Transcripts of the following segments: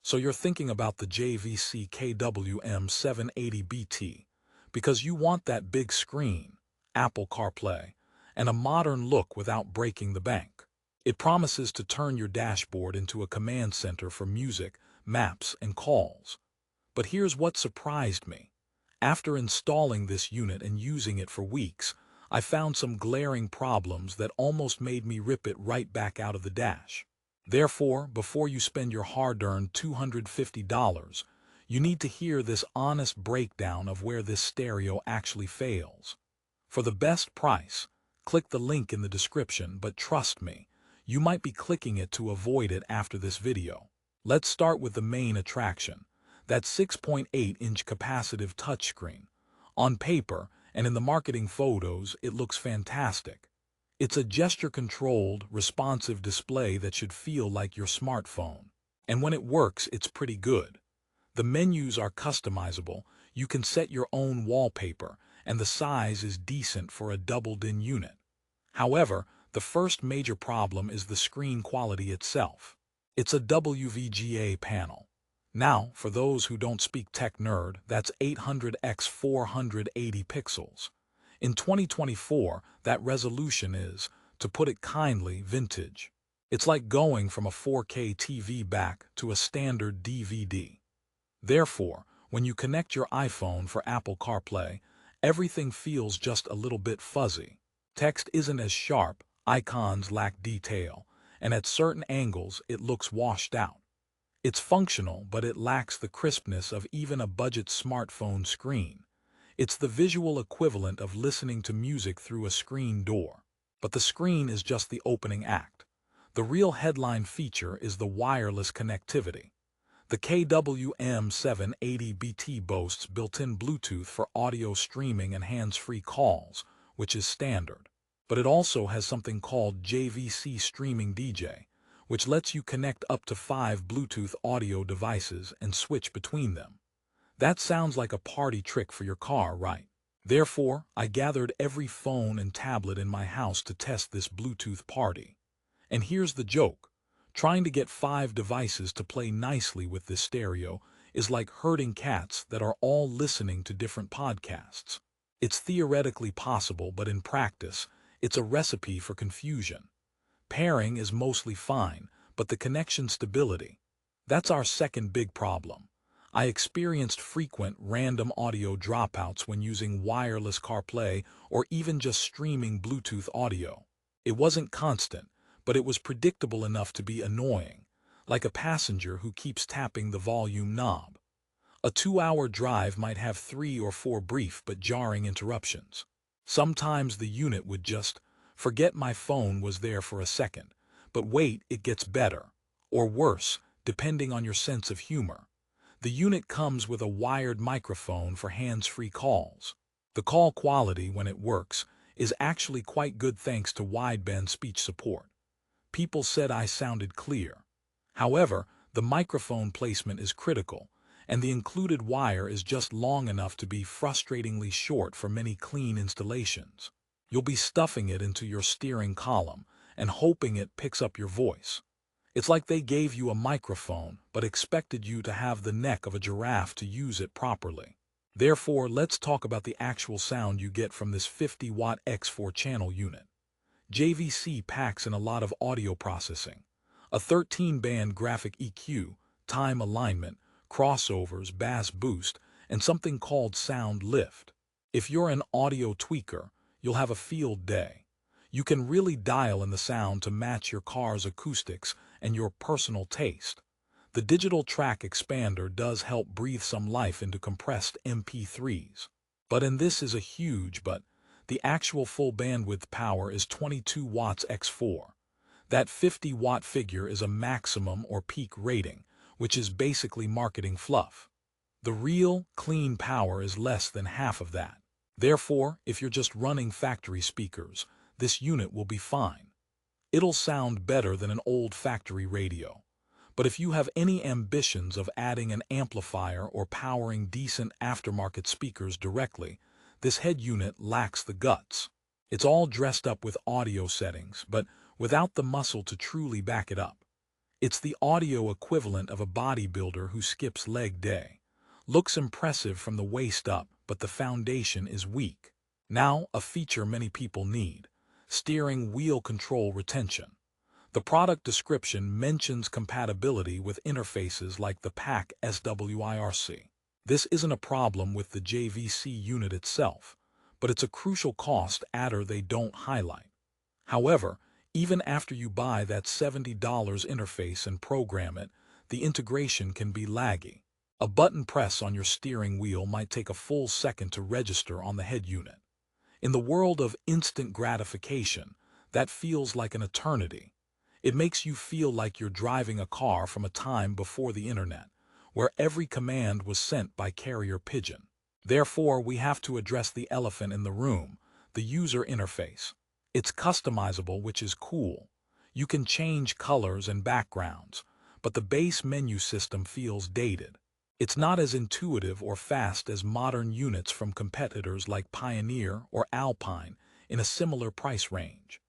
So you're thinking about the JVC KW-M780BT because you want that big screen, Apple CarPlay, and a modern look without breaking the bank. It promises to turn your dashboard into a command center for music, maps, and calls. But here's what surprised me. After installing this unit and using it for weeks, I found some glaring problems that almost made me rip it right back out of the dash. Therefore, before you spend your hard-earned $250, you need to hear this honest breakdown of where this stereo actually fails. For the best price, click the link in the description, but trust me, you might be clicking it to avoid it after this video. Let's start with the main attraction, that 6.8-inch capacitive touchscreen. On paper and in the marketing photos, it looks fantastic. It's a gesture-controlled, responsive display that should feel like your smartphone. And when it works, it's pretty good. The menus are customizable, you can set your own wallpaper, and the size is decent for a doubled-in unit. However, the first major problem is the screen quality itself. It's a WVGA panel. Now, for those who don't speak tech nerd, that's 800 x 480 pixels. In 2024, that resolution is, to put it kindly, vintage. It's like going from a 4K TV back to a standard DVD. Therefore, when you connect your iPhone for Apple CarPlay, everything feels just a little bit fuzzy. Text isn't as sharp, icons lack detail, and at certain angles it looks washed out. It's functional, but it lacks the crispness of even a budget smartphone screen. It's the visual equivalent of listening to music through a screen door. But the screen is just the opening act. The real headline feature is the wireless connectivity. The KW-M780BT boasts built-in Bluetooth for audio streaming and hands-free calls, which is standard. But it also has something called JVC Streaming DJ, which lets you connect up to 5 Bluetooth audio devices and switch between them. That sounds like a party trick for your car, right? Therefore, I gathered every phone and tablet in my house to test this Bluetooth party. And here's the joke. Trying to get 5 devices to play nicely with this stereo is like herding cats that are all listening to different podcasts. It's theoretically possible, but in practice, it's a recipe for confusion. Pairing is mostly fine, but the connection stability, that's our second big problem. I experienced frequent random audio dropouts when using wireless CarPlay or even just streaming Bluetooth audio. It wasn't constant, but it was predictable enough to be annoying, like a passenger who keeps tapping the volume knob. A 2-hour drive might have 3 or 4 brief but jarring interruptions. Sometimes the unit would just forget my phone was there for a second, but wait, it gets better, or worse, depending on your sense of humor. The unit comes with a wired microphone for hands-free calls. The call quality, when it works, is actually quite good thanks to wideband speech support. People said I sounded clear. However, the microphone placement is critical, and the included wire is just long enough to be frustratingly short for many clean installations. You'll be stuffing it into your steering column and hoping it picks up your voice. It's like they gave you a microphone but expected you to have the neck of a giraffe to use it properly. Therefore, let's talk about the actual sound you get from this 50-watt X4 channel unit. JVC packs in a lot of audio processing, a 13-band graphic EQ, time alignment, crossovers, bass boost, and something called sound lift. If you're an audio tweaker, you'll have a field day. You can really dial in the sound to match your car's acoustics and your personal taste. The digital track expander does help breathe some life into compressed MP3s. But and this is a huge but, the actual full bandwidth power is 22 watts X4. That 50-watt figure is a maximum or peak rating, which is basically marketing fluff. The real, clean power is less than half of that. Therefore, if you're just running factory speakers, this unit will be fine. It'll sound better than an old factory radio. But if you have any ambitions of adding an amplifier or powering decent aftermarket speakers directly, this head unit lacks the guts. It's all dressed up with audio settings, but without the muscle to truly back it up. It's the audio equivalent of a bodybuilder who skips leg day. Looks impressive from the waist up, but the foundation is weak. Now, a feature many people need: steering wheel control retention. The product description mentions compatibility with interfaces like the PAC SWIRC. This isn't a problem with the JVC unit itself, but it's a crucial cost adder they don't highlight. However, even after you buy that $70 interface and program it, the integration can be laggy. A button press on your steering wheel might take a full second to register on the head unit. In the world of instant gratification, that feels like an eternity. It makes you feel like you're driving a car from a time before the internet, where every command was sent by carrier pigeon. Therefore, we have to address the elephant in the room: the user interface. It's customizable, which is cool. You can change colors and backgrounds, but the base menu system feels dated. It's not as intuitive or fast as modern units from competitors like Pioneer or Alpine in a similar price range.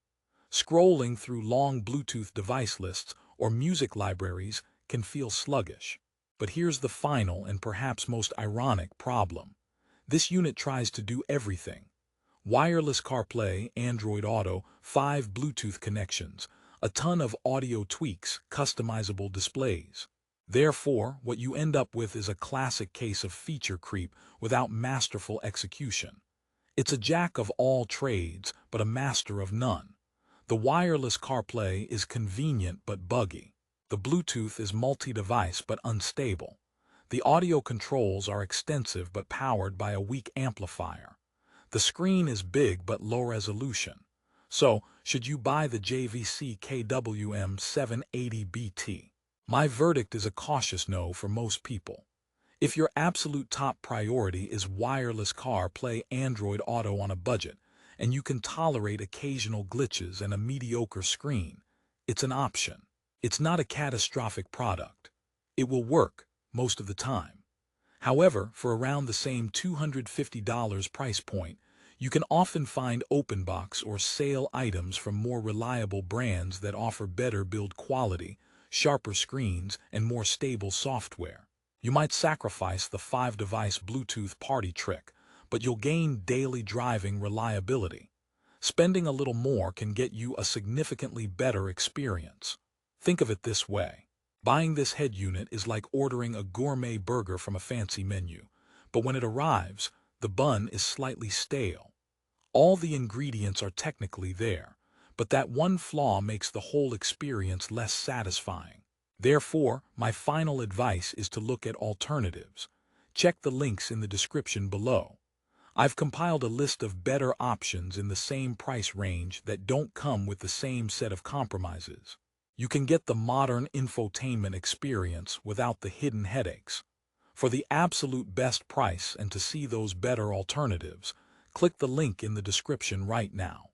Scrolling through long Bluetooth device lists or music libraries can feel sluggish. But here's the final and perhaps most ironic problem. This unit tries to do everything: wireless CarPlay, Android Auto, 5 Bluetooth connections, a ton of audio tweaks, customizable displays. Therefore, what you end up with is a classic case of feature creep without masterful execution. It's a jack of all trades, but a master of none. The wireless CarPlay is convenient but buggy. The Bluetooth is multi-device but unstable. The audio controls are extensive but powered by a weak amplifier. The screen is big but low resolution. So, should you buy the JVC KW-M780BT? My verdict is a cautious no for most people. If your absolute top priority is wireless CarPlay, Android Auto on a budget, and you can tolerate occasional glitches and a mediocre screen, it's an option. It's not a catastrophic product. It will work most of the time. However, for around the same $250 price point, you can often find open box or sale items from more reliable brands that offer better build quality, sharper screens, and more stable software. You might sacrifice the 5-device Bluetooth party trick, but you'll gain daily driving reliability. Spending a little more can get you a significantly better experience. Think of it this way: buying this head unit is like ordering a gourmet burger from a fancy menu, but when it arrives, the bun is slightly stale. All the ingredients are technically there, but that one flaw makes the whole experience less satisfying. Therefore, my final advice is to look at alternatives. Check the links in the description below. I've compiled a list of better options in the same price range that don't come with the same set of compromises. You can get the modern infotainment experience without the hidden headaches. For the absolute best price and to see those better alternatives, click the link in the description right now.